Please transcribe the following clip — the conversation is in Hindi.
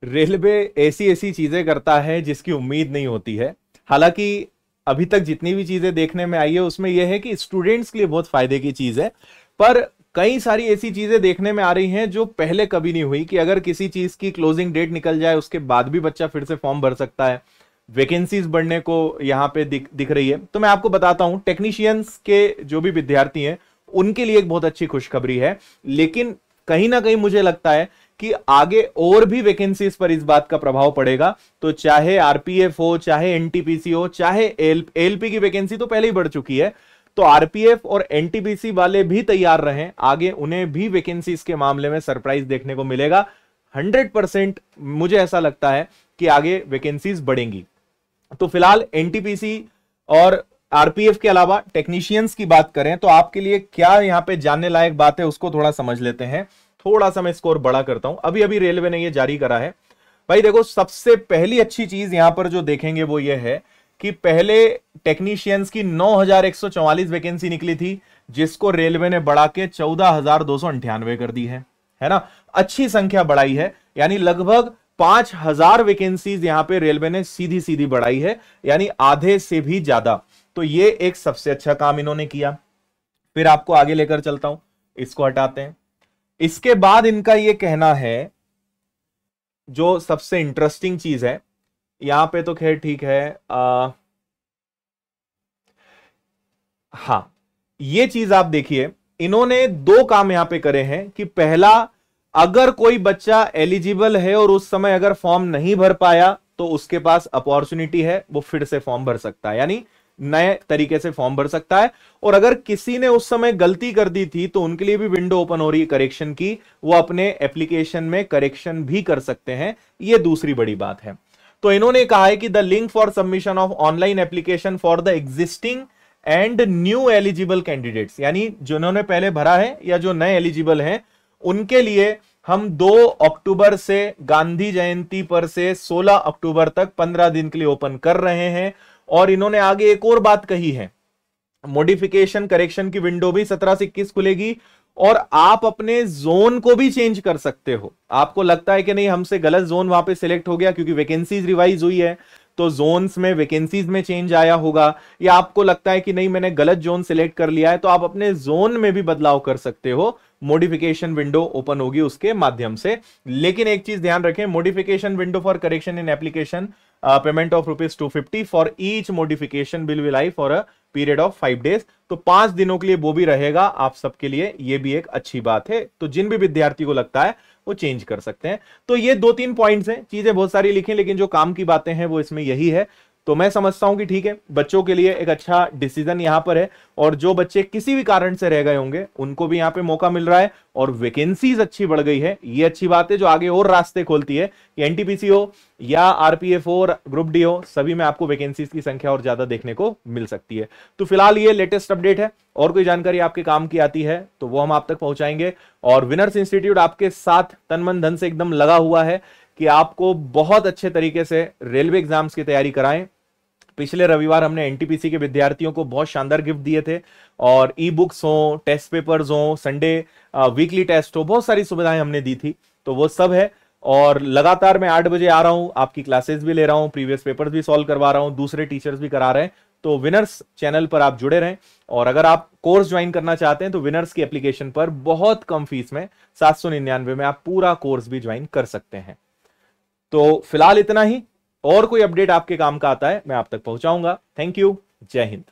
रेलवे ऐसी ऐसी चीजें करता है जिसकी उम्मीद नहीं होती है। हालांकि अभी तक जितनी भी चीजें देखने में आई है उसमें यह है कि स्टूडेंट्स के लिए बहुत फायदे की चीज है, पर कई सारी ऐसी चीजें देखने में आ रही हैं जो पहले कभी नहीं हुई, कि अगर किसी चीज की क्लोजिंग डेट निकल जाए उसके बाद भी बच्चा फिर से फॉर्म भर सकता है। वैकेंसीज बढ़ने को यहां पे दिख रही है। तो मैं आपको बताता हूं, टेक्नीशियंस के जो भी विद्यार्थी हैं उनके लिए एक बहुत अच्छी खुशखबरी है, लेकिन कहीं ना कहीं मुझे लगता है कि आगे और भी वैकेंसीज पर इस बात का प्रभाव पड़ेगा। तो चाहे आरपीएफ हो, चाहे एनटीपीसी हो, चाहे एलपी की वैकेंसी तो पहले ही बढ़ चुकी है, तो आरपीएफ और एनटीपीसी वाले भी तैयार रहें, आगे उन्हें भी वैकेंसीज के मामले में सरप्राइज देखने को मिलेगा। 100% मुझे ऐसा लगता है कि आगे वैकेंसीज बढ़ेंगी। तो फिलहाल एनटीपीसी और आरपीएफ के अलावा टेक्नीशियंस की बात करें तो आपके लिए क्या यहां पे जानने लायक बात है उसको थोड़ा समझ लेते हैं। थोड़ा सा मैं स्कोर बड़ा करता हूं, अभी अभी रेलवे ने ये जारी करा है। भाई देखो, सबसे पहली अच्छी चीज यहां पर जो देखेंगे वो ये है कि पहले टेक्नीशियंस की 9,144 वैकेंसी निकली थी, जिसको रेलवे ने बढ़ा के 14,298 कर दी है ना। अच्छी संख्या बढ़ाई है, यानी लगभग 5,000 वैकेंसीज यहां पे रेलवे ने सीधी सीधी बढ़ाई है, यानी आधे से भी ज्यादा। तो ये एक सबसे अच्छा काम इन्होंने किया। फिर आपको आगे लेकर चलता हूं, इसको हटाते हैं। इसके बाद इनका यह कहना है, जो सबसे इंटरेस्टिंग चीज है यहां पे, तो खैर ठीक है, हां, ये चीज आप देखिए, इन्होंने दो काम यहां पे करे हैं कि पहला, अगर कोई बच्चा एलिजिबल है और उस समय अगर फॉर्म नहीं भर पाया तो उसके पास अपॉर्चुनिटी है, वो फिर से फॉर्म भर सकता है, यानी नए तरीके से फॉर्म भर सकता है। और अगर किसी ने उस समय गलती कर दी थी तो उनके लिए भी विंडो ओपन हो रही है करेक्शन की, वो अपने एप्लीकेशन में करेक्शन भी कर सकते हैं। ये दूसरी बड़ी बात है। तो इन्होंने कहा है कि the link for submission of online application for the existing and new eligible candidates, यानी जिन्होंने पहले भरा है या जो नए एलिजिबल हैं, उनके लिए हम 2 अक्टूबर से गांधी जयंती पर से 16 अक्टूबर तक 15 दिन के लिए ओपन कर रहे हैं। और इन्होंने आगे एक और बात कही है, मॉडिफिकेशन करेक्शन की विंडो भी 17 से 21 खुलेगी, और आप अपने जोन को भी चेंज कर सकते हो। आपको लगता है कि नहीं, हमसे गलत जोन वहां पे सिलेक्ट हो गया क्योंकि वैकेंसीज रिवाइज हुई है, तो जोन्स में वैकेंसीज में चेंज आया होगा, या आपको लगता है कि नहीं मैंने गलत जोन सिलेक्ट कर लिया है, तो आप अपने जोन में भी बदलाव कर सकते हो। मॉडिफिकेशन विंडो ओपन होगी उसके माध्यम से। लेकिन एक चीज ध्यान रखें, modification window for correction in application payment of ₹250 for each modification bill will I for a period of 5 days. तो 5 दिनों के लिए वो भी रहेगा आप सबके लिए, ये भी एक अच्छी बात है। तो जिन भी विद्यार्थी को लगता है वो चेंज कर सकते हैं। तो ये 2-3 पॉइंट्स हैं, चीजें बहुत सारी लिखी, लेकिन जो काम की बातें हैं वो इसमें यही है। तो मैं समझता हूं कि ठीक है, बच्चों के लिए एक अच्छा डिसीजन यहां पर है, और जो बच्चे किसी भी कारण से रह गए होंगे उनको भी यहां पे मौका मिल रहा है, और वैकेंसीज अच्छी बढ़ गई है। ये अच्छी बात है जो आगे और रास्ते खोलती है कि एनटीपीसी हो या आरपीएफ हो और ग्रुप डी हो, सभी में आपको वैकेंसीज की संख्या और ज्यादा देखने को मिल सकती है। तो फिलहाल ये लेटेस्ट अपडेट है, और कोई जानकारी आपके काम की आती है तो वो हम आप तक पहुंचाएंगे। और विनर्स इंस्टीट्यूट आपके साथ तन मन धन से एकदम लगा हुआ है कि आपको बहुत अच्छे तरीके से रेलवे एग्जाम्स की तैयारी कराएं। पिछले रविवार हमने एनटीपीसी के विद्यार्थियों को बहुत शानदार गिफ्ट दिए थे, और ई बुक्स हो, टेस्ट पेपर्स हो, संडे वीकली टेस्ट हो, बहुत सारी सुविधाएं हमने दी थी। तो वो सब है, और लगातार मैं 8 बजे आ रहा हूं, आपकी क्लासेस भी ले रहा हूं, प्रीवियस पेपर्स भी सॉल्व करवा रहा हूं, दूसरे टीचर्स भी करा रहे हैं। तो विनर्स चैनल पर आप जुड़े रहें, और अगर आप कोर्स ज्वाइन करना चाहते हैं तो विनर्स की एप्लीकेशन पर बहुत कम फीस में 799 में आप पूरा कोर्स भी ज्वाइन कर सकते हैं। तो फिलहाल इतना ही, और कोई अपडेट आपके काम का आता है मैं आप तक पहुंचाऊंगा। थैंक यू, जय हिंद।